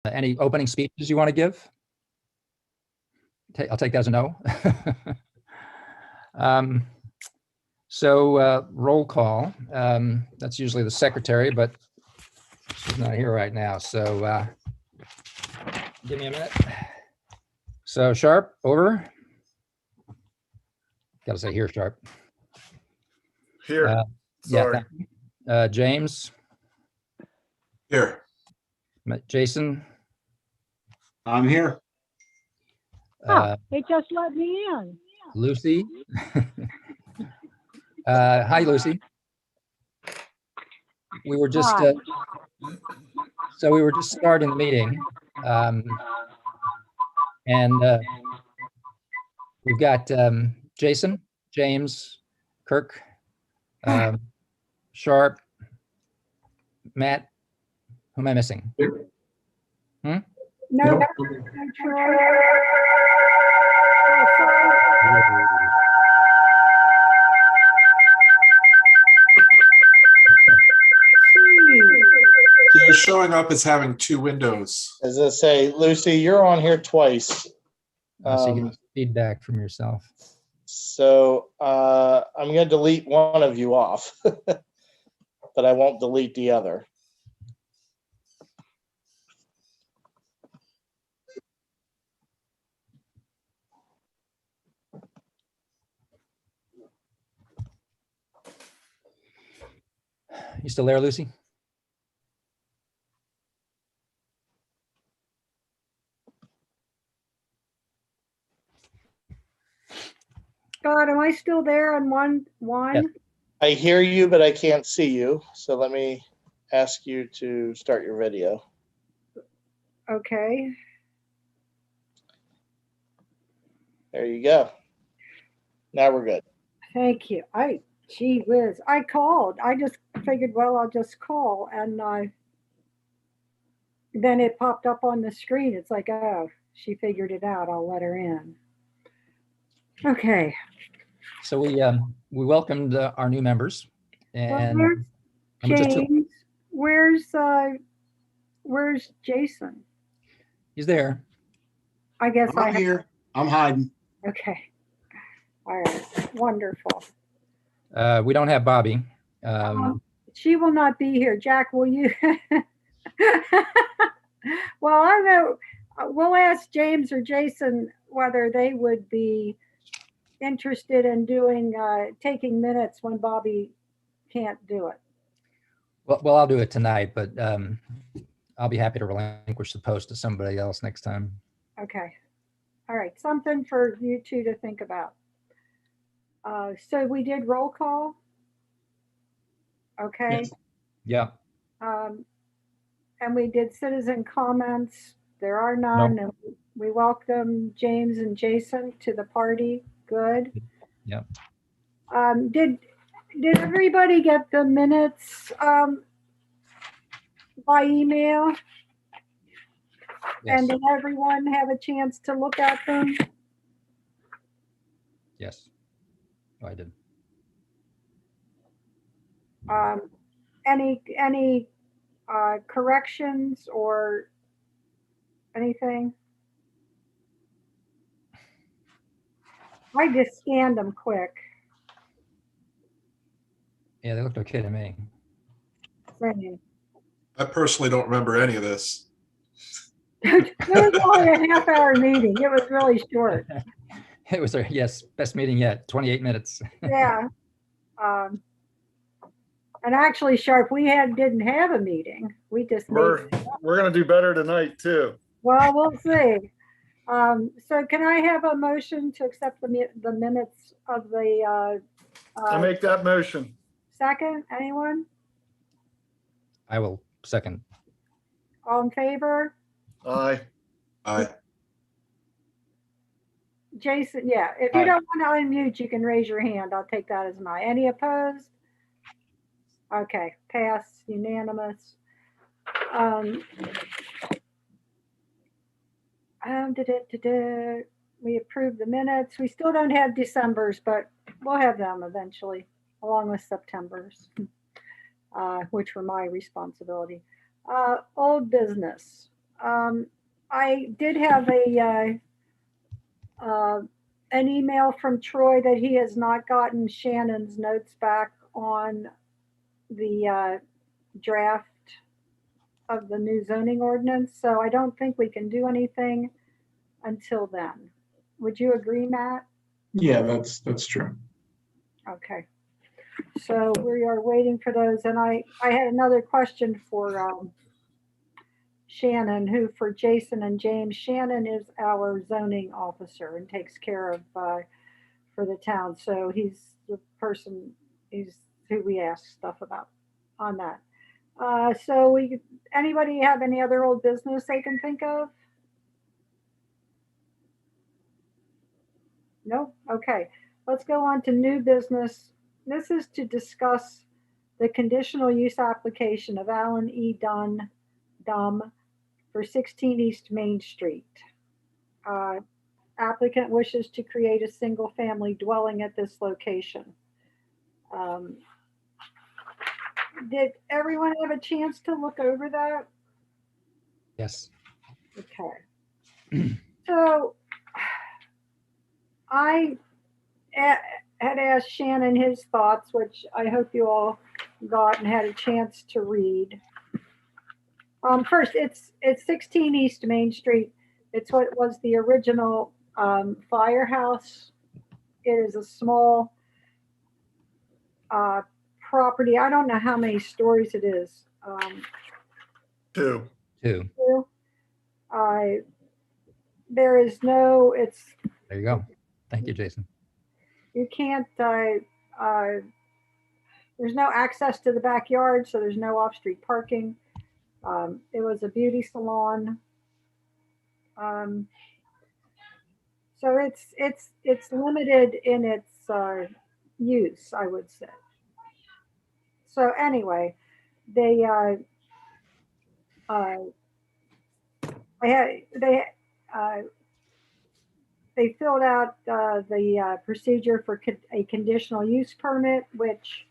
Any opening speeches you want to give? I'll take that as a no. Roll call. That's usually the secretary, but she's not here right now. So give me a minute. So Sharp, over. Got to say here, Sharp. Here. Sorry. Yeah. James. Here. Jason. I'm here. They just let me in. Lucy. Hi, Lucy. We were just Hi. so we were just starting the meeting, and we've got Jason, James, Kirk, Sharp, Matt. Who am I missing? No. Nope. So you're showing up as having two windows. As I say, Lucy, you're on here twice. So you get feedback from yourself. So I'm going to delete one of you off, but I won't delete the other. You still there, Lucy? God, am I still there on one? Yes. I hear you, but I can't see you. So let me ask you to start your video. Okay. There you go. Now we're good. Thank you. Gee whiz. I called. I just figured, well, I'll just call. And then it popped up on the screen. It's like, oh, she figured it out. I'll let her in. Okay. So we welcomed our new members, and Well, I'm just James, where's Jason? he's there. I guess I'm here. I'm hiding. Okay. All right. Wonderful. We don't have Bobby. She will not be here. Jack, will you? Well, I know. We'll ask James or Jason whether they would be interested in doing taking minutes when Bobby can't do it. Well, I'll do it tonight, but I'll be happy to relinquish the post to somebody else next time. Okay. All right. Something for you two to think about. So we did roll call. Okay. Yes. Yeah. And we did citizen comments. There are none. No. And we welcome James and Jason to the party. Good. Yeah. Did everybody get the minutes by email? Yes. And did everyone have a chance to look at them? Yes. Oh, I did. Any corrections or anything? I just scanned them quick. Yeah, they looked okay to me. Same. I personally don't remember any of this. It was only a half-hour meeting. It was really short. It was our, yes, best meeting yet, 28 minutes. Yeah. And actually, Sharp, we didn't have a meeting. We just We're gonna do better tonight too. well, we'll see. So can I have a motion to accept the minutes of the I make that motion. second? Anyone? I will second. All in favor? Aye. Aye. Jason, yeah. If you Aye. don't want to unmute, you can raise your hand. I'll take that as an aye. Any opposed? Okay, pass, unanimous. We approved the minutes. We still don't have December's, but we'll have them eventually, along with September's, which were my responsibility. Old business. I did have an email from Troy that he has not gotten Shannon's notes back on the draft of the new zoning ordinance, so I don't think we can do anything until then. Would you agree, Matt? Yeah, that's true. Okay. So we are waiting for those, and I had another question for Shannon, who for Jason and James. Shannon is our zoning officer and takes care of for the town. So he's the person, he's who we ask stuff about on that. So anybody have any other old business they can think of? No? Okay. Let's go on to new business. This is to discuss the conditional use application of Alan E. Dum for 16 East Main Street. Applicant wishes to create a single-family dwelling at this location. Did everyone have a chance to look over that? Yes. Okay. So I had asked Shannon his thoughts, which I hope you all got and had a chance to read. First, it's 16 East Main Street. It's what was the original firehouse. It is a small property. I don't know how many stories it is. 2. Two. There is no, There you go. Thank you, Jason. you can't, there's no access to the backyard, so there's no off-street parking. It was a beauty salon. So it's limited in its use, I would say. So anyway, they filled out the procedure for a conditional use permit, which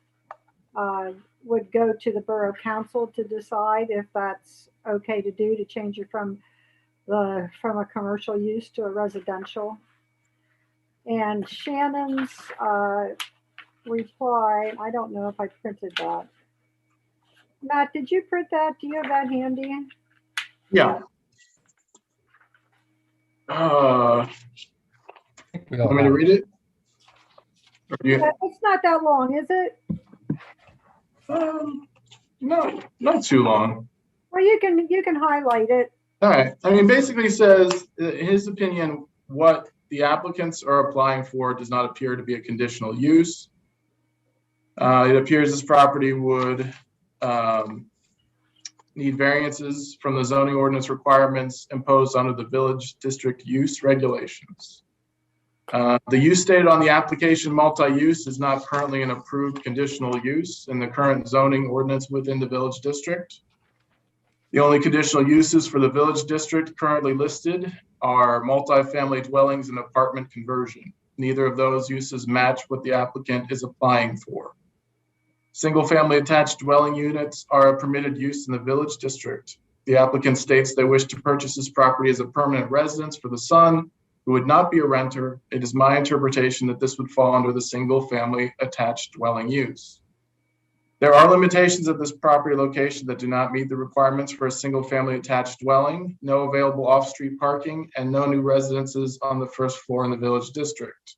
would go to the borough council to decide if that's okay to do, to change it from a commercial use to a residential. And Shannon's reply, I don't know if I printed that. Matt, did you print that? Do you have that handy? Yeah. We all Want me to have it. read it? Or do you- It's not that long, is it? No, not too long. Well, you can highlight it. All right. I mean, basically he says, in his opinion, what the applicants are applying for does not appear to be a conditional use. It appears this property would need variances from the zoning ordinance requirements imposed under the village district use regulations. The use stated on the application, multi-use, is not currently an approved conditional use in the current zoning ordinance within the village district. The only conditional uses for the village district currently listed are multifamily dwellings and apartment conversion. Neither of those uses match what the applicant is applying for. Single-family attached dwelling units are a permitted use in the village district. The applicant states they wish to purchase this property as a permanent residence for the son, who would not be a renter. It is my interpretation that this would fall under the single-family attached dwelling use. There are limitations of this property location that do not meet the requirements for a single-family attached dwelling, no available off-street parking, and no new residences on the first floor in the village district.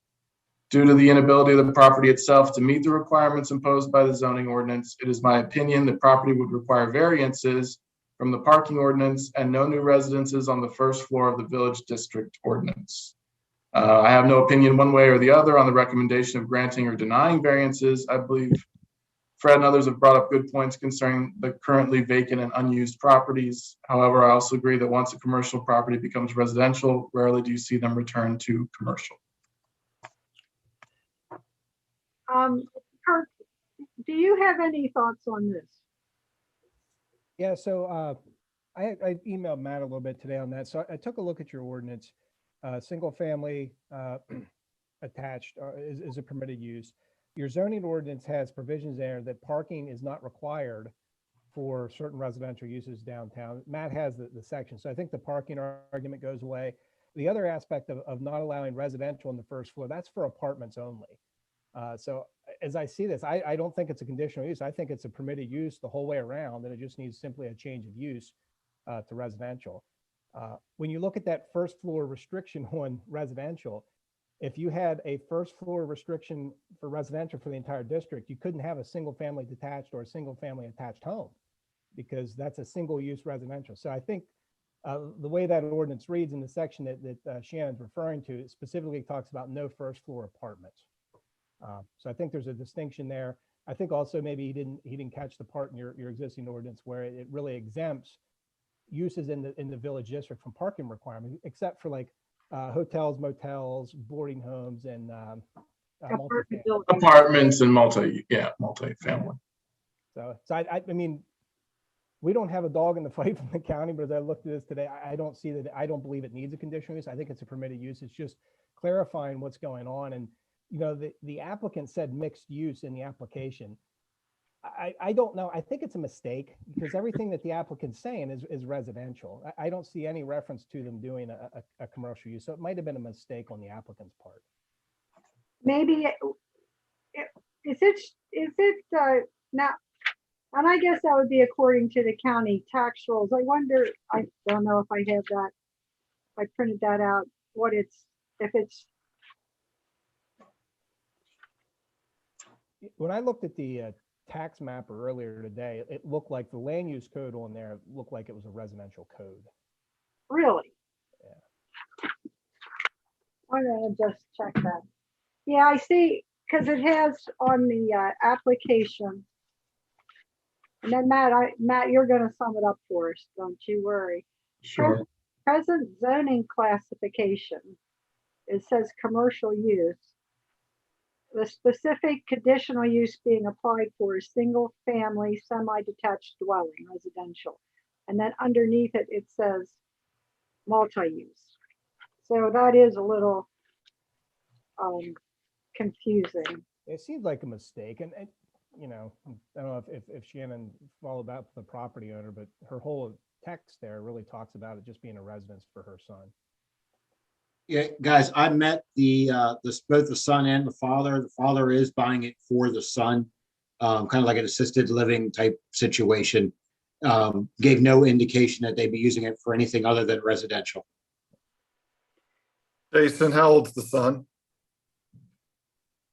Due to the inability of the property itself to meet the requirements imposed by the zoning ordinance, it is my opinion the property would require variances from the parking ordinance and no new residences on the first floor of the village district ordinance. I have no opinion one way or the other on the recommendation of granting or denying variances. I believe Fred and others have brought up good points concerning the currently vacant and unused properties. However, I also agree that once a commercial property becomes residential, rarely do you see them return to commercial. Kurt, do you have any thoughts on this? Yeah, so I emailed Matt a little bit today on that. So I took a look at your ordinance. Single family attached is a permitted use. Your zoning ordinance has provisions there that parking is not required for certain residential uses downtown. Matt has the section. So I think the parking argument goes away. The other aspect of not allowing residential on the first floor, that's for apartments only. So as I see this, I don't think it's a conditional use. I think it's a permitted use the whole way around, and it just needs simply a change of use to residential. When you look at that first floor restriction on residential, if you had a first floor restriction for residential for the entire district, you couldn't have a single family detached or a single family attached home, because that's a single use residential. So I think the way that ordinance reads in the section that Shannon's referring to, it specifically talks about no first floor apartments. So I think there's a distinction there. I think also maybe he didn't catch the part in your existing ordinance where it really exempts uses in the village district from parking requirements, except for like hotels, motels, boarding homes, and Apartment multifamily. buildings. Apartments and multifamily. So I mean, we don't have a dog in the fight from the county, but as I looked at this today, I don't see that. I don't believe it needs a conditional use. I think it's a permitted use. It's just clarifying what's going on. And the applicant said mixed use in the application. I don't know. I think it's a mistake, because everything that the applicant's saying is residential. I don't see any reference to them doing a commercial use. So it might have been a mistake on the applicant's part. Maybe, is it now, and I guess that would be according to the county tax rules. I wonder, I don't know if I have that, if I printed that out, if it's, When I looked at the tax mapper earlier today, it looked like the land use code on there looked like it was a residential code. really. I'm gonna just check that. Yeah, I see, because it has on the application. And then Matt, you're gonna sum it up for us, don't you worry. Sure. Present zoning classification, it says commercial use. The specific conditional use being applied for is single family, semi-detached dwelling, residential. And then underneath it, it says multi-use. So that is a little confusing. It seems like a mistake. And I don't know if Shannon followed that with the property owner, but her whole text there really talks about it just being a residence for her son. Yeah, guys, I met both the son and the father. The father is buying it for the son, kind of like an assisted living type situation. Gave no indication that they'd be using it for anything other than residential. Jason, how old's the son?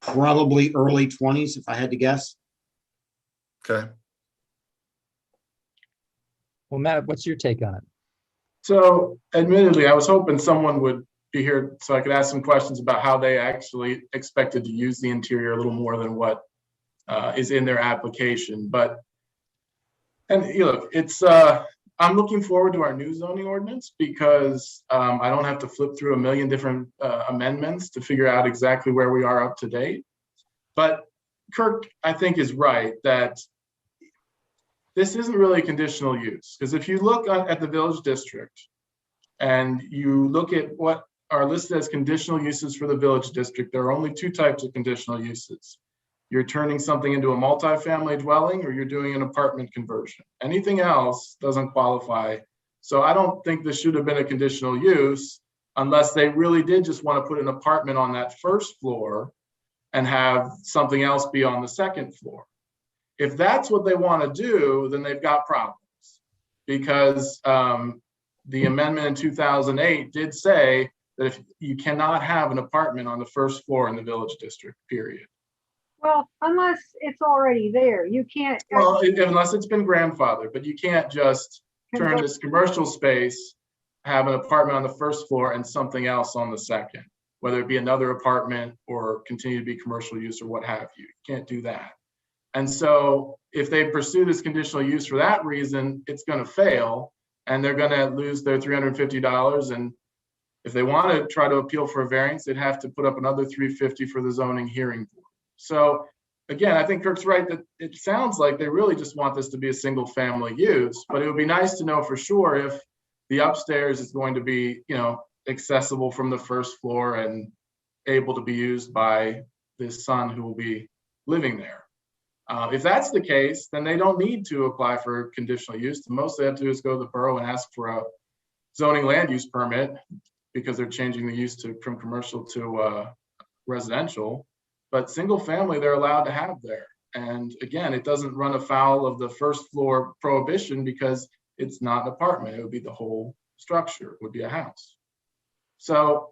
Probably early 20s, if I had to guess. Okay. Well, Matt, what's your take on it? So admittedly, I was hoping someone would be here so I could ask some questions about how they actually expected to use the interior a little more than what is in their application. Look, it's I'm looking forward to our new zoning ordinance, because I don't have to flip through a million different amendments to figure out exactly where we are up to date. But Kirk, I think, is right that this isn't really a conditional use, because if you look at the village district and you look at what are listed as conditional uses for the village district, there are only two types of conditional uses. You're turning something into a multifamily dwelling, or you're doing an apartment conversion. Anything else doesn't qualify. So I don't think this should have been a conditional use unless they really did just want to put an apartment on that first floor and have something else be on the second floor. If that's what they want to do, then they've got problems, because the amendment in 2008 did say that if you cannot have an apartment on the first floor in the village district, period. Well, unless it's already there, you can't. Well, unless it's been grandfathered, but you can't just turn this commercial space, have an apartment on the first floor and something else on the second, whether it be another apartment or continue to be commercial use or what have you. You can't do that. And so if they pursue this conditional use for that reason, it's going to fail, and they're going to lose their $350. And if they want to try to appeal for a variance, they'd have to put up another $350 for the zoning hearing board. So again, I think Kirk's right that it sounds like they really just want this to be a single family use, but it would be nice to know for sure if the upstairs is going to be, accessible from the first floor and able to be used by this son who will be living there. If that's the case, then they don't need to apply for conditional use. The most they have to do is go to the borough and ask for a zoning land use permit because they're changing the use from commercial to residential. But single family, they're allowed to have there. And again, it doesn't run afoul of the first floor prohibition because it's not an apartment. It would be the whole structure, it would be a house. So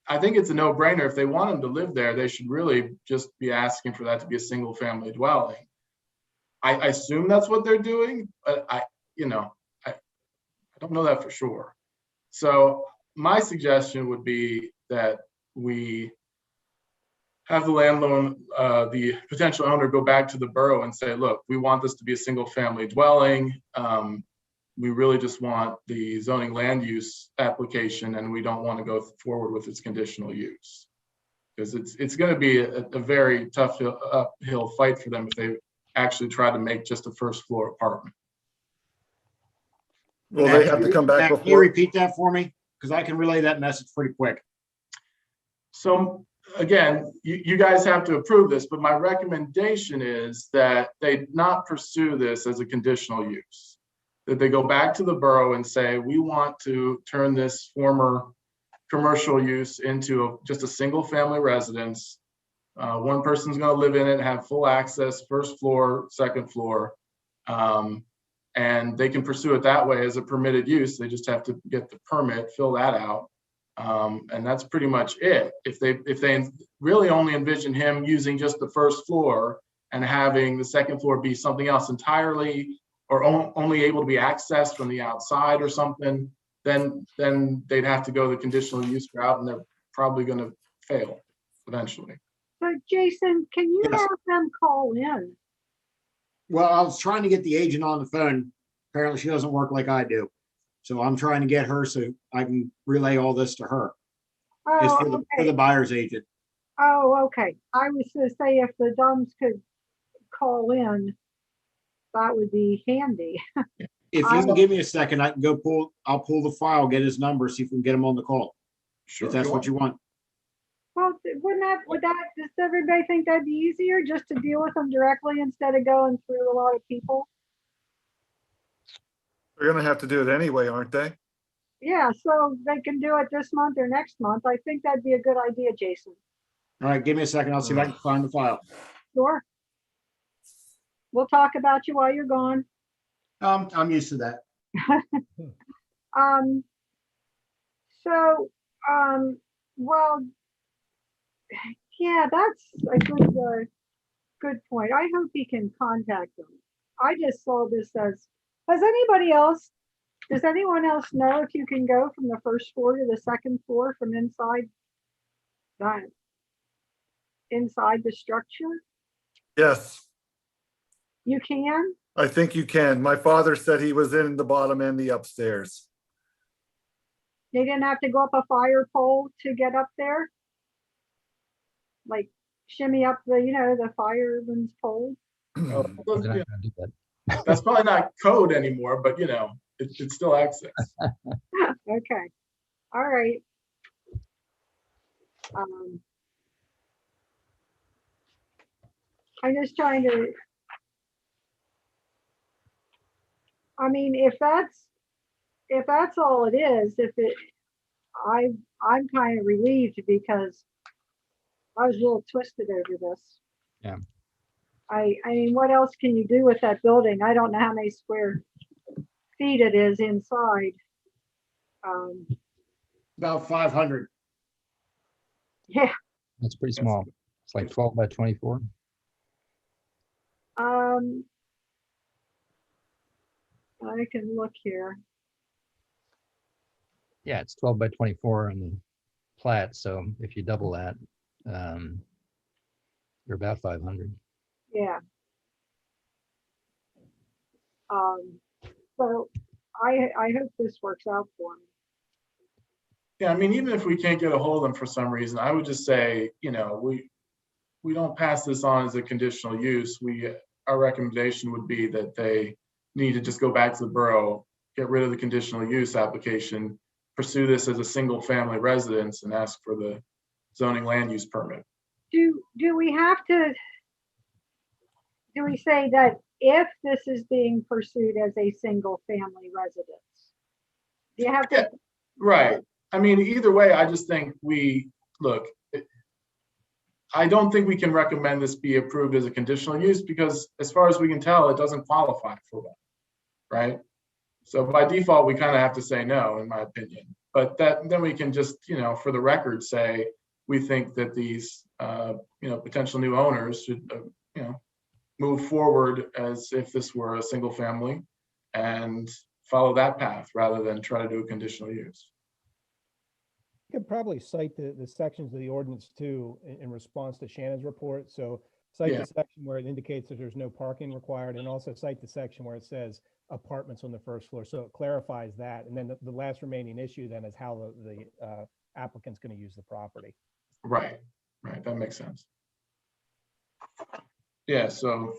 I think it's a no-brainer. If they want them to live there, they should really just be asking for that to be a single family dwelling. I assume that's what they're doing, but I don't know that for sure. So my suggestion would be that we have the landlord, the potential owner, go back to the borough and say, look, we want this to be a single family dwelling. We really just want the zoning land use application and we don't want to go forward with its conditional use. Because it's going to be a very tough uphill fight for them if they actually try to make just a first floor apartment. Will they have to come back Matt, can you before? repeat that for me? Because I can relay that message pretty quick. So again, you guys have to approve this, but my recommendation is that they not pursue this as a conditional use. That they go back to the borough and say, we want to turn this former commercial use into just a single family residence. One person's going to live in it, have full access, first floor, second floor. And they can pursue it that way as a permitted use. They just have to get the permit, fill that out. And that's pretty much it. If they really only envision him using just the first floor and having the second floor be something else entirely, or only able to be accessed from the outside or something, then they'd have to go the conditional use route and they're probably going to fail eventually. So Jason, can you Yes. have them call in? Well, I was trying to get the agent on the phone. Apparently she doesn't work like I do. So I'm trying to get her so I can relay all this to her. It's Oh, for the okay. buyer's agent. Oh, okay. I was to say if the Dumbs could call in, that would be handy. If you can give me a second, I can go I'll pull the file, get his number, see if we can get him on the call, Sure. if that's what you want. Well, does everybody think that'd be easier just to deal with them directly instead of going through a lot of people? They're gonna have to do it anyway, aren't they? Yeah, so they can do it this month or next month. I think that'd be a good idea, Jason. All right, give me a second. I'll see if I can find the file. Sure. We'll talk about you while you're gone. I'm used to that. Well, yeah, that's a good point. I hope he can contact them. I just saw this as, does anyone else know if you can go from the first floor to the second floor from inside the structure? Yes, You can? I think you can. My father said he was in the bottom and the upstairs. They didn't have to go up a fire pole to get up there? Like shimmy up the fireman's pole? Oh, They're not gonna do that. that's probably not code anymore, but it's still access. Okay, all right. I'm just trying to, I mean, if that's all it is, I'm kind of relieved because I was a little twisted over this. Yeah. I mean, what else can you do with that building? I don't know how many square feet it is inside. About 500. Yeah, It's pretty small. It's like 12 by 24. I can look here. Yeah, it's 12 by 24 on the plat. So if you double that, you're about 500. Yeah. So I hope this works out for me. Yeah, I mean, even if we can't get a hold of them for some reason, I would just say, we don't pass this on as a conditional use. Our recommendation would be that they need to just go back to the borough, get rid of the conditional use application, pursue this as a single family residence and ask for the zoning land use permit. Do we have to do we say that if this is being pursued as a single family residence? Do you have to, Right. I mean, either way, I just think I don't think we can recommend this be approved as a conditional use because as far as we can tell, it doesn't qualify for one, right? So by default, we kind of have to say no, in my opinion. But then we can just, for the record, say, we think that these, potential new owners should, move forward as if this were a single family and follow that path rather than try to do a conditional use. You could probably cite the sections of the ordinance too in response to Shannon's report. So cite Yeah. the section where it indicates that there's no parking required, and also cite the section where it says apartments on the first floor. So it clarifies that. And then the last remaining issue then is how the applicant's going to use the property. Right. That makes sense. Yeah, so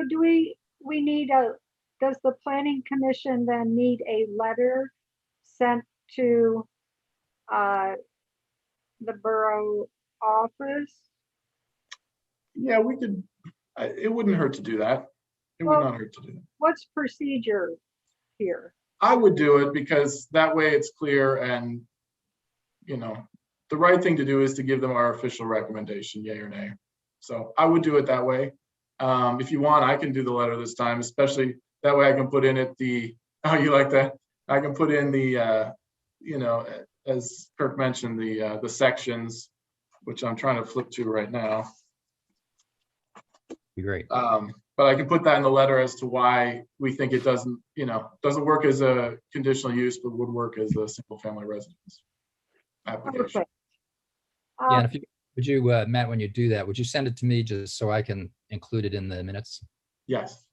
do we need does the planning commission then need a letter sent to the borough office? yeah, we could, it wouldn't hurt to do that. It would Well- not hurt to do that. What's procedure here? I would do it because that way it's clear and, the right thing to do is to give them our official recommendation, yay or nay. So I would do it that way. If you want, I can do the letter this time, especially that way I can put in it oh, you like that? I can put in the, as Kirk mentioned, the sections, which I'm trying to flip to right now. Be great. But I can put that in the letter as to why we think it doesn't work as a conditional use, but would work as a single family residence application. Okay. Yeah, and would you, Matt, when you do that, would you send it to me just so I can include it in the minutes? Yes.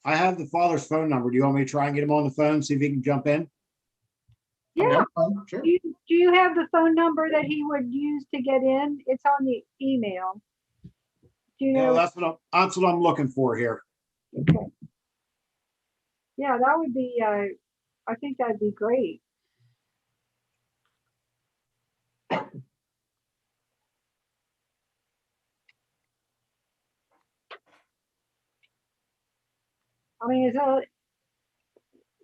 I have the father's phone number. Do you want me to try and get him on the phone, see if he can jump in? Yeah, Sure. do you have the phone number that he would use to get in? It's on the email. Do you Yeah, know? that's what I'm looking for here. Okay. Yeah, that would be, I think that'd be great. I mean,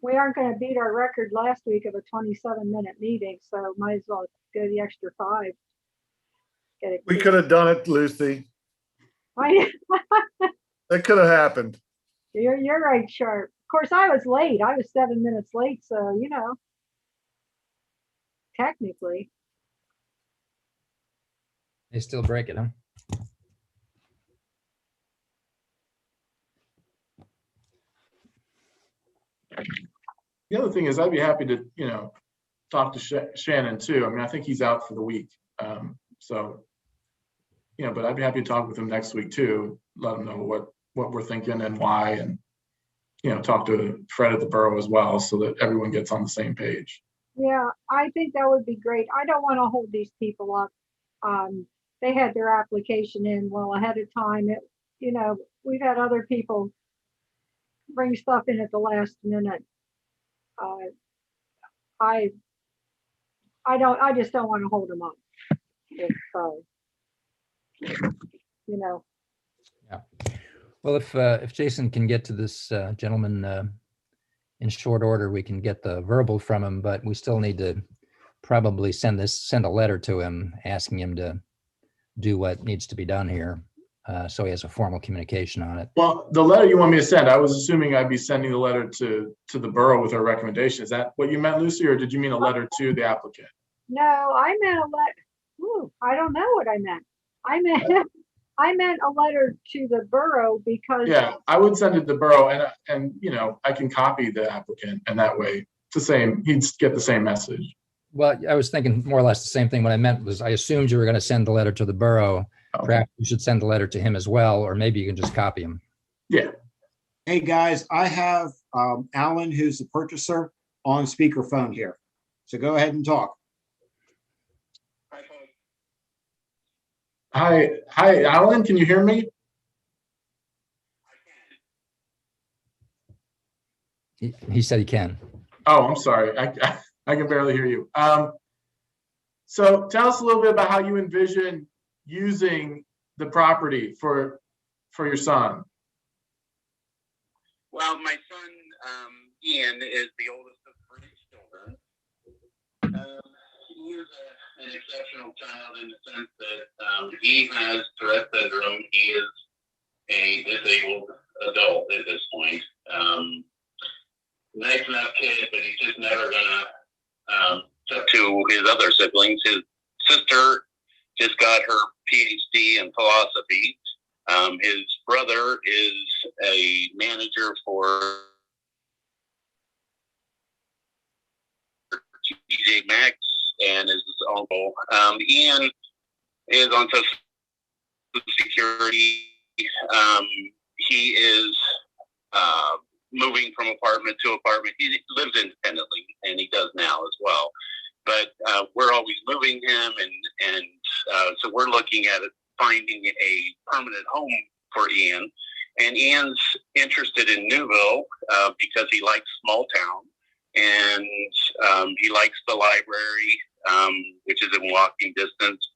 we aren't going to beat our record last week of a 27-minute meeting, so might as well go the extra 5. Get it. We could have done it, Lucy. It could have happened. You're right, Sharp. Of course, I was late. I was 7 minutes late, so technically. They still break it, huh? The other thing is I'd be happy to, talk to Shannon too. I mean, I think he's out for the week. So, but I'd be happy to talk with him next week too. Let him know what we're thinking and why, and, talk to Fred at the borough as well so that everyone gets on the same page. Yeah, I think that would be great. I don't want to hold these people up. They had their application in well ahead of time. We've had other people bring stuff in at the last minute. I just don't want to hold them up. Well, if Jason can get to this gentleman in short order, we can get the verbal from him, but we still need to probably send a letter to him asking him to do what needs to be done here. So he has a formal communication on it. Well, the letter you want me to send, I was assuming I'd be sending the letter to the borough with our recommendation. Is that what you meant, Lucy, or did you mean a letter to the applicant? No, I meant a letter. I don't know what I meant. I meant a letter to the borough because. Yeah, I would send it to the borough and I can copy the applicant and that way he'd get the same message. Well, I was thinking more or less the same thing. What I meant was I assumed you were going to send the letter to the borough. Okay. Perhaps you should send the letter to him as well, or maybe you can just copy him. Yeah. Hey, guys, I have Alan, who's the purchaser, on speakerphone here. So go ahead and talk. Hi, Alan, can you hear me? He said he can. Oh, I'm sorry. I can barely hear you. So tell us a little bit about how you envision using the property for your son? Well, my son, Ian, is the oldest of three children. He is an exceptional child in the sense that he has Tourette syndrome. He is a disabled adult at this point. Nice enough kid, but he's just never gonna talk to his other siblings. His sister just got her PhD in philosophy. His brother is a manager for TJ Maxx and is his uncle. Ian is on Social Security. He is moving from apartment to apartment. He lives independently, and he does now as well. But we're always moving him, and so we're looking at it, finding a permanent home for Ian. And Ian's interested in Newville because he likes small town, and he likes the library, which is in walking distance.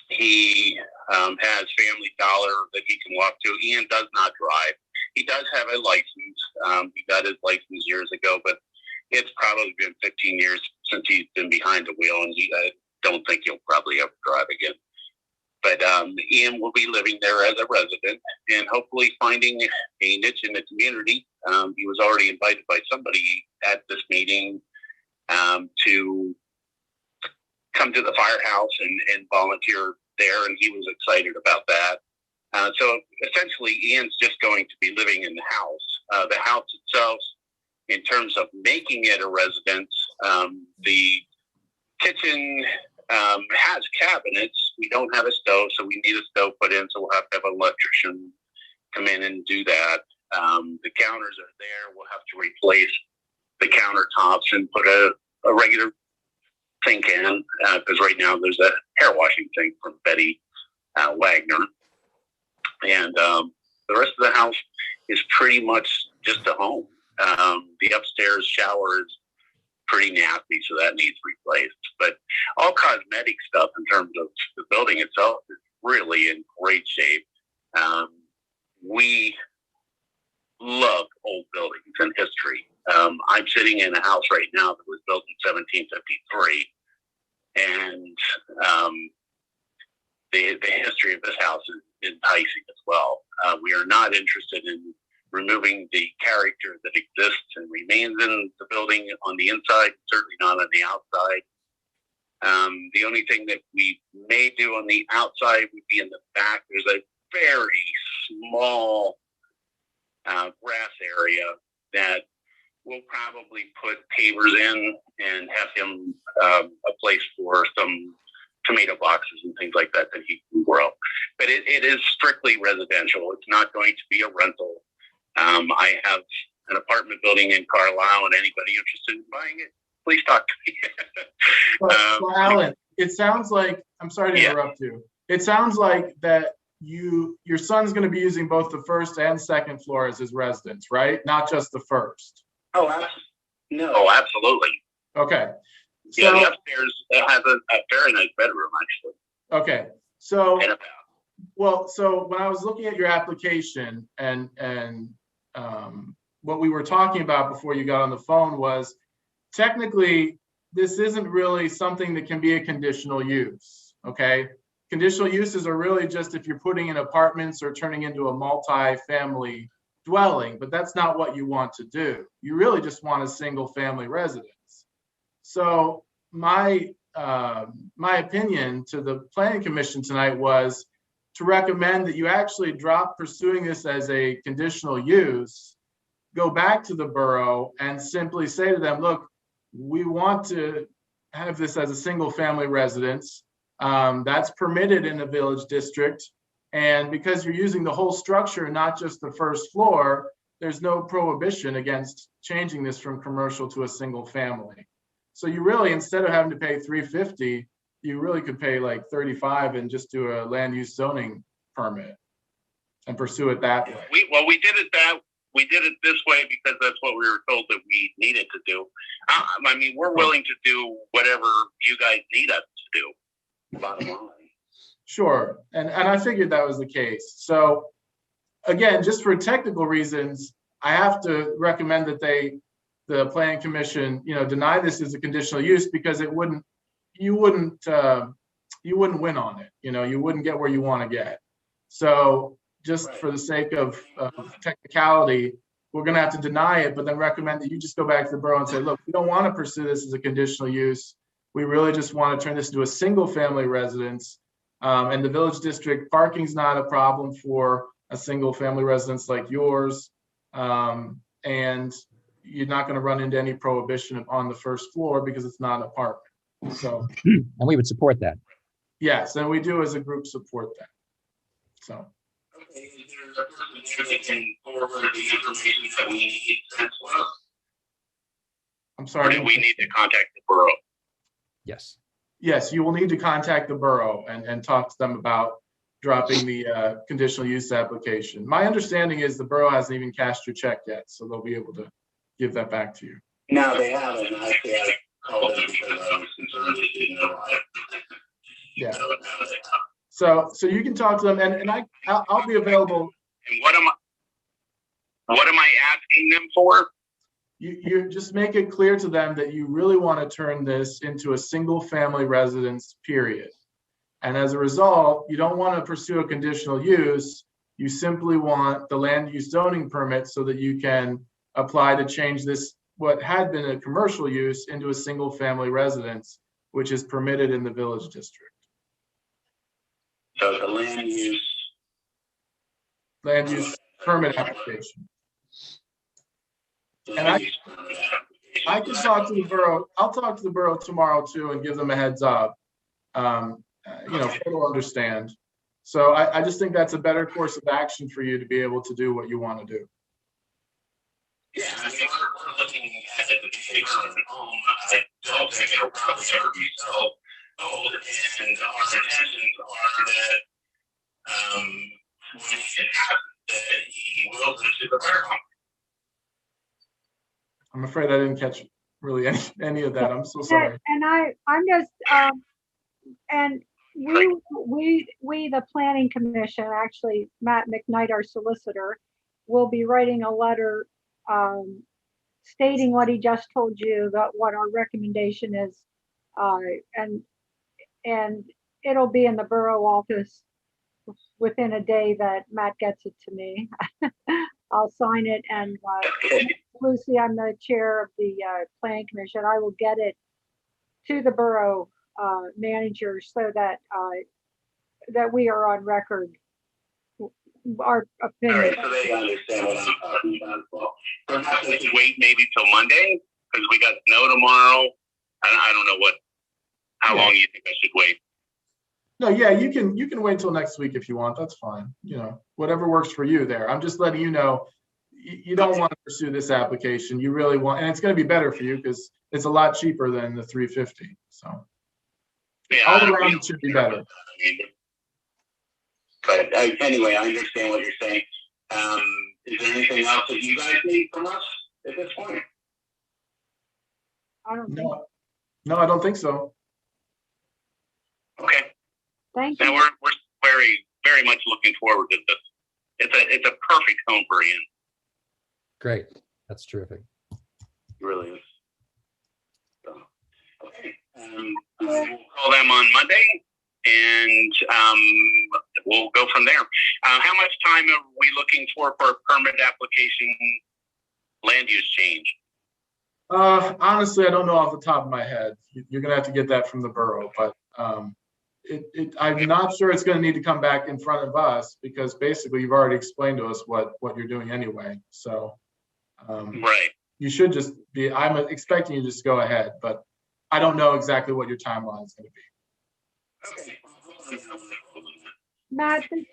He has Family Dollar that he can walk to. Ian does not drive. He does have a license. He got his license years ago, but it's probably been 15 years since he's been behind the wheel, and I don't think he'll probably ever drive again. But Ian will be living there as a resident and hopefully finding a niche in the community. He was already invited by somebody at this meeting to come to the firehouse and volunteer there, and he was excited about that. So essentially, Ian's just going to be living in the house. The house itself, in terms of making it a residence, the kitchen has cabinets. We don't have a stove, so we need a stove put in, so we'll have to have an electrician come in and do that. The counters are there. We'll have to replace the countertops and put a regular sink in, because right now there's a hair washing sink from Betty Wagner. And the rest of the house is pretty much just a home. The upstairs shower is pretty nasty, so that needs replaced. But all cosmetic stuff in terms of the building itself is really in great shape. We love old buildings and history. I'm sitting in a house right now that was built in 1753, and the history of this house is enticing as well. We are not interested in removing the character that exists and remains in the building on the inside, certainly not on the outside. The only thing that we may do on the outside would be in the back. There's a very small grass area that we'll probably put pavers in and have him a place for some tomato boxes and things like that he can grow. But it is strictly residential. It's not going to be a rental. I have an apartment building in Carlisle, and anybody interested in buying it, please talk to me. So Alan, it sounds like, I'm sorry to interrupt you. It sounds like that your son's going to be using both the first and second floor as his residence, right? Not just the first. Oh, no, absolutely. Okay. So, yeah, the upstairs has a very nice bedroom, actually. Okay. So, And a bath. well, so when I was looking at your application and what we were talking about before you got on the phone was technically this isn't really something that can be a conditional use. Okay. Conditional uses are really just if you're putting in apartments or turning into a multi-family dwelling, but that's not what you want to do. You really just want a single family residence. So my opinion to the Planning Commission tonight was to recommend that you actually drop pursuing this as a conditional use, go back to the borough and simply say to them, look, we want to have this as a single family residence. That's permitted in the village district. And because you're using the whole structure, not just the first floor, there's no prohibition against changing this from commercial to a single family. So you really, instead of having to pay $350, you really could pay like $35 and just do a land use zoning permit and pursue it that way. We did it this way because that's what we were told that we needed to do. I mean, we're willing to do whatever you guys need us to do. Bottom line. Sure, and I figured that was the case. So again, just for technical reasons, I have to recommend that the planning commission, deny this as a conditional use because you wouldn't win on it. You wouldn't get where you want to get. So just for the sake of technicality, we're going to have to deny it, but then recommend that you just go back to the borough and say, look, we don't want to pursue this as a conditional use. We really just want to turn this into a single family residence. And the village district parking's not a problem for a single family residence like yours. And you're not going to run into any prohibition on the first floor because it's not an apartment. So, And we would support that. yes, and we do as a group support that. So, Okay, is there a person here that can forward the information that we need sent to us? I'm Or sorry. do we need to contact the borough? Yes. Yes, you will need to contact the borough and talk to them about dropping the conditional use application. My understanding is the borough hasn't even cashed your check yet, so they'll be able to give that back to you. No, they haven't. Actually, I called them because I was concerned they didn't arrive. Yeah. So now they have. So you can talk to them, and I'll be available. And what am I asking them for? You just make it clear to them that you really want to turn this into a single family residence, period. And as a result, you don't want to pursue a conditional use. You simply want the land use zoning permit so that you can apply to change this, what had been a commercial use, into a single family residence, which is permitted in the village district. So the land use. Land use permit application. And I can talk to the borough. I'll talk to the borough tomorrow too and give them a heads up. They'll understand. So I just think that's a better course of action for you to be able to do what you want to do. Yeah, I mean, we're looking at it to be a permanent home. I don't think it'll probably ever be sold. And our intentions are that when it happens, that he will pursue the fire company. I'm afraid I didn't catch really any of that. I'm so sorry. And I'm just, and we, the planning commission, actually, Matt McKnight, our solicitor, will be writing a letter stating what he just told you, about what our recommendation is. And it'll be in the borough office within a day that Matt gets it to me. I'll sign it, and Lucy, I'm the chair of the planning commission. I will get it to the borough manager so that that we are on record. Our All opinion. right, so they understand what I'm talking about as well. Perhaps they could wait maybe till Monday, because we got snow tomorrow. I don't know how long you think I should wait. No, yeah, you can wait till next week if you want. That's fine. Whatever works for you there. I'm just letting you know you don't want to pursue this application. You really want, and it's going to be better for you because it's a lot cheaper than the 350. So Yeah, all around it should be better. But anyway, I understand what you're saying. Is there anything else that you guys need from us at this point? I don't think. No, I don't think so. Okay. Thank Now you. we're very, very much looking forward to this. It's a perfect home for Ian. Great. That's terrific. It really is. So, okay. We'll call them on Monday, and we'll go from there. How much time are we looking for a permit application land use change? Honestly, I don't know off the top of my head. You're gonna have to get that from the borough, but I'm not sure it's gonna need to come back in front of us because basically you've already explained to us what you're doing anyway. So Right. you should just be. I'm expecting you to just go ahead, but I don't know exactly what your timeline is gonna be. Okay. Matt, does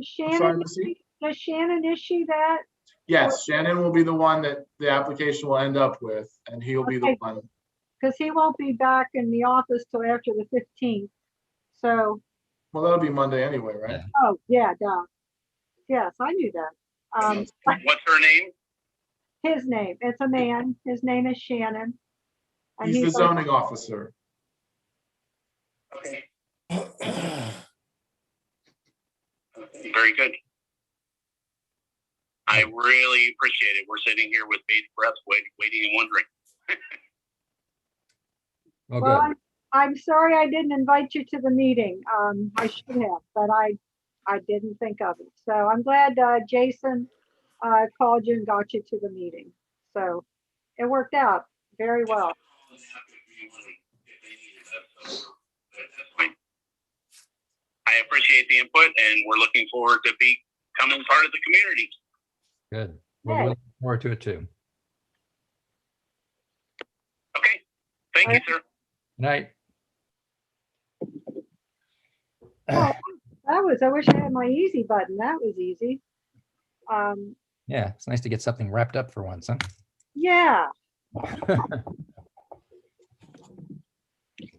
Shannon Sorry, Missy? does Shannon issue that? Yes, Shannon will be the one that the application will end up with, and he'll be the Okay. one. Because he won't be back in the office till after the 15th. So, Well, that'll be Monday anyway, right? Yeah. oh, yeah, duh. Yes, I knew that. What's her name? His name, it's a man. His name is Shannon. And He's the he's like, zoning officer. Okay. Very good. I really appreciate it. We're sitting here with bated breath, waiting and wondering. Well, Well, good. I'm sorry I didn't invite you to the meeting. I should have, but I didn't think of it. So I'm glad Jason called you and got you to the meeting. So it worked out very well. I appreciate the input, and we're looking forward to becoming part of the community. Good. Well, Yay. we're looking forward to it too. Okay. Thank you, sir. Good night. Oh, I wish I had my easy button. That was easy. Yeah, it's nice to get something wrapped up for once, huh? Yeah,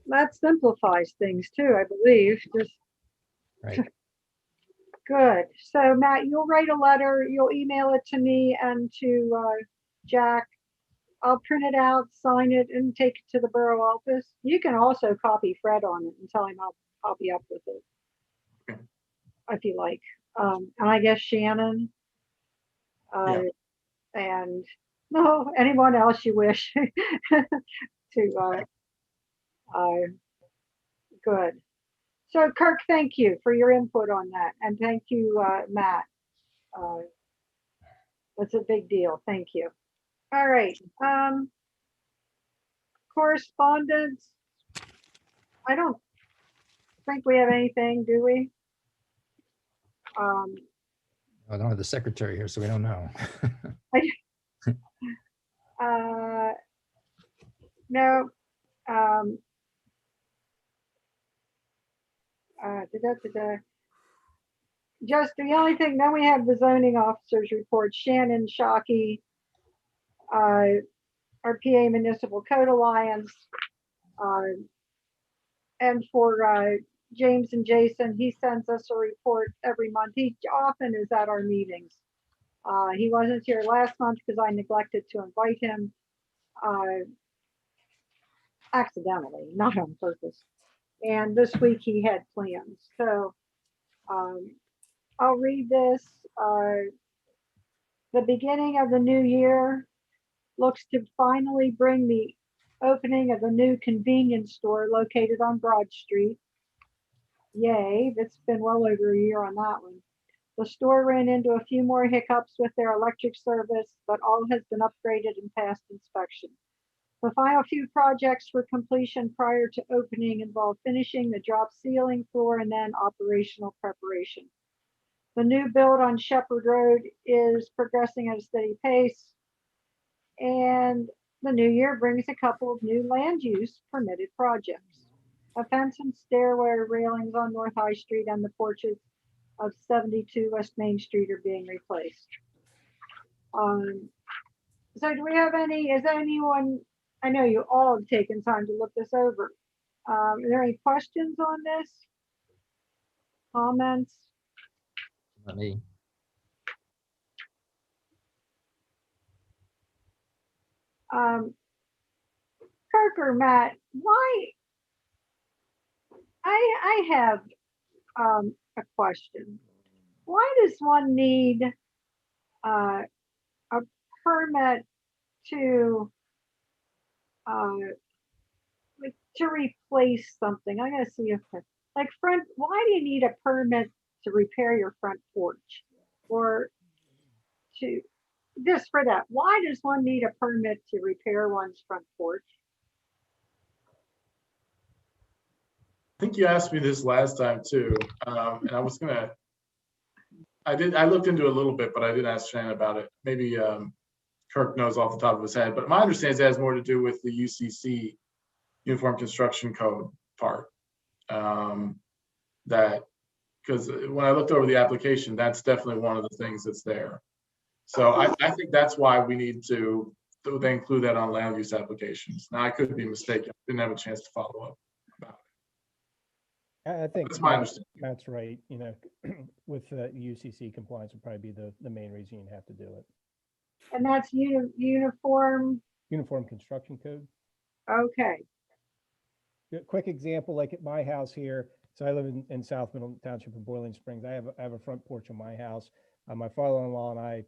that simplifies things too, I believe. Just Right. good. So Matt, you'll write a letter, you'll email it to me and to Jack. I'll print it out, sign it, and take it to the borough office. You can also copy Fred on it and tell him I'll be up with it. Okay. If you like. And I guess Shannon. Yeah. And no, anyone else you wish to good. So Kirk, thank you for your input on that. And thank you, Matt. That's a big deal. Thank you. All right. Correspondence. I don't think we have anything, do we? I don't have the secretary here, so we don't know. No. Just the only thing, then we have the zoning officers report, Shannon Shockey, our PA Municipal Code Alliance. And for James and Jason, he sends us a report every month. He often is at our meetings. He wasn't here last month because I neglected to invite him accidentally, not on purpose. And this week he had plans. So I'll read this. The beginning of the new year looks to finally bring the opening of the new convenience store located on Broad Street. Yay, it's been well over a year on that one. The store ran into a few more hiccups with their electric service, but all has been upgraded and passed inspection. The final few projects for completion prior to opening involve finishing the drop ceiling floor and then operational preparation. The new build on Shepherd Road is progressing at a steady pace. And the new year brings a couple of new land use permitted projects. A fence and stairway railings on North High Street and the porches of 72 West Main Street are being replaced. So do we have any, is anyone, I know you all have taken time to look this over. Are there any questions on this? Comments? Not me. Kirk or Matt, why? I have a question. Why does one need a permit to replace something? I gotta see if like front. Why do you need a permit to repair your front porch, or to just for that? Why does one need a permit to repair one's front porch? I think you asked me this last time too, and I was gonna, I looked into it a little bit, but I didn't ask Shannon about it. Maybe Kirk knows off the top of his head, but my understanding is it has more to do with the UCC, Uniform Construction Code part. That, because when I looked over the application, that's definitely one of the things that's there. So I think that's why we need to, they include that on land use applications. Now, I could be mistaken. Didn't have a chance to follow up about it. I think That's my understanding. Matt's right. You know, with UCC compliance would probably be the main reason you have to do it. And that's uniform. Uniform Construction Code. Okay. A quick example, like at my house here, so I live in South Middle Township in Boiling Springs. I have a front porch in my house. My father-in-law and I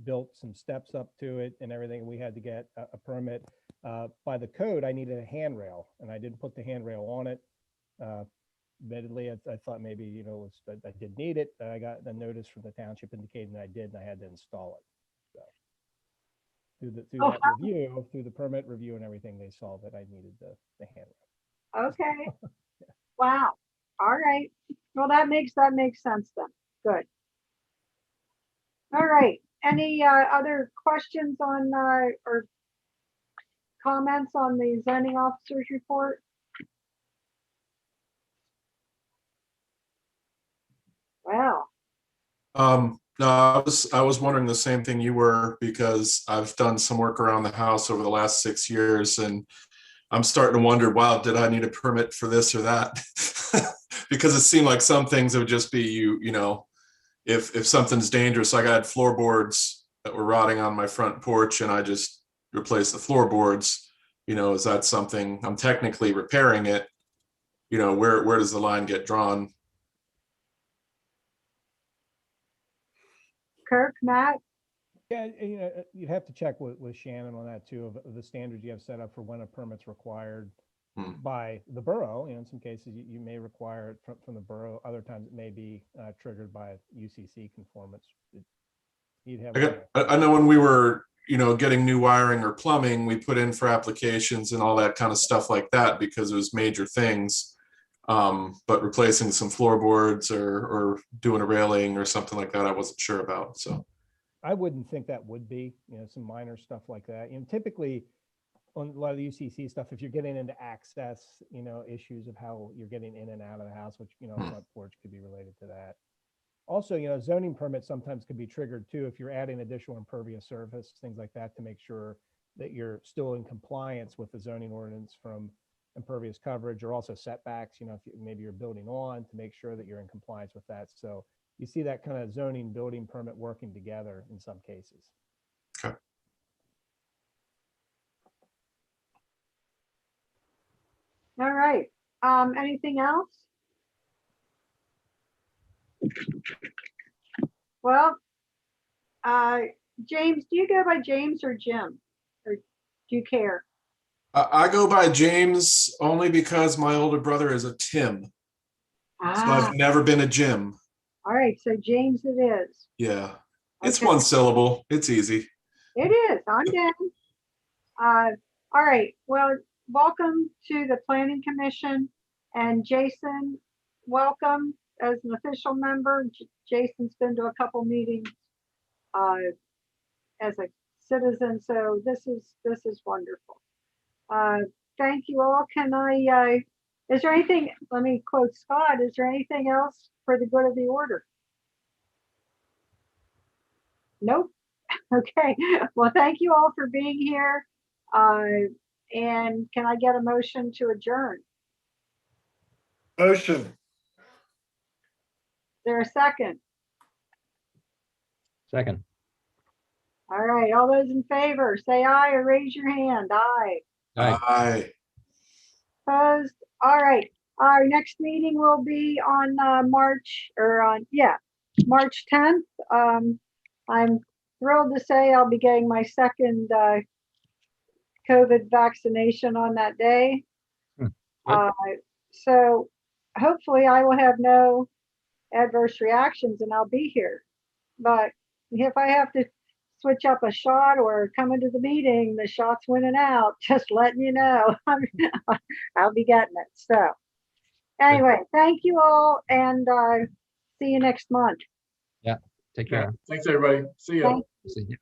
built some steps up to it and everything. We had to get a permit. By the code, I needed a handrail, and I didn't put the handrail on it. Admittedly, I thought maybe, you know, I did need it. I got the notice from the township indicating that I did, and I had to install it. So through that review, through the permit review and everything, they saw that I needed the handrail. Okay. Wow. All right. Well, that makes sense then. Good. All right. Any other questions on or comments on the zoning officer's report? Wow. No, I was wondering the same thing you were, because I've done some work around the house over the last 6 years, and I'm starting to wonder, wow, did I need a permit for this or that? Because it seemed like some things would just be you know, if something's dangerous, like I had floorboards that were rotting on my front porch and I just replaced the floorboards, you know, is that something I'm technically repairing it? You know, where does the line get drawn? Kirk, Matt? Yeah, you know, you'd have to check with Shannon on that too, of the standards you have set up for when a permit's required by the borough. You know, in some cases you may require it from the borough. Other times it may be triggered by UCC conformance. You'd have. I know when we were, you know, getting new wiring or plumbing, we put in for applications and all that kind of stuff like that because it was major things. But replacing some floorboards or doing a railing or something like that, I wasn't sure about. So I wouldn't think that would be, you know, some minor stuff like that. You know, typically on a lot of the UCC stuff, if you're getting into access, you know, issues of how you're getting in and out of the house, which, you know, front porch could be related to that. Also, you know, zoning permits sometimes could be triggered too if you're adding additional impervious surface, things like that, to make sure that you're still in compliance with the zoning ordinance from impervious coverage, or also setbacks. You know, if maybe you're building on, to make sure that you're in compliance with that. So you see that kind of zoning building permit working together in some cases. okay. All right. Anything else? Well, James, do you go by James or Jim? Or do you care? I go by James only because my older brother is a Tim. So I've never been a Jim. All right, so James it is. Yeah. It's Okay. one syllable. It's easy. It is. I'm down. All right. Well, welcome to the Planning Commission. And Jason, welcome as an official member. Jason's been to a couple meetings as a citizen, so this is wonderful. Thank you all. Can I, is there anything, let me quote Scott, is there anything else for the good of the order? Nope. Okay. Well, thank you all for being here. And can I get a motion to adjourn? Motion. Is there a second? Second. All right. All those in favor, say aye or raise your hand. Aye. Aye. Opposed? All right. Our next meeting will be on March 10th. I'm thrilled to say I'll be getting my second COVID vaccination on that day. So hopefully I will have no adverse reactions and I'll be here. But if I have to switch up a shot or come into the meeting, the shot's winning out, just letting you know. I'll be getting it. So anyway, thank you all, and see you next month. Yeah, take care. Thanks, everybody. See ya. Thank See you.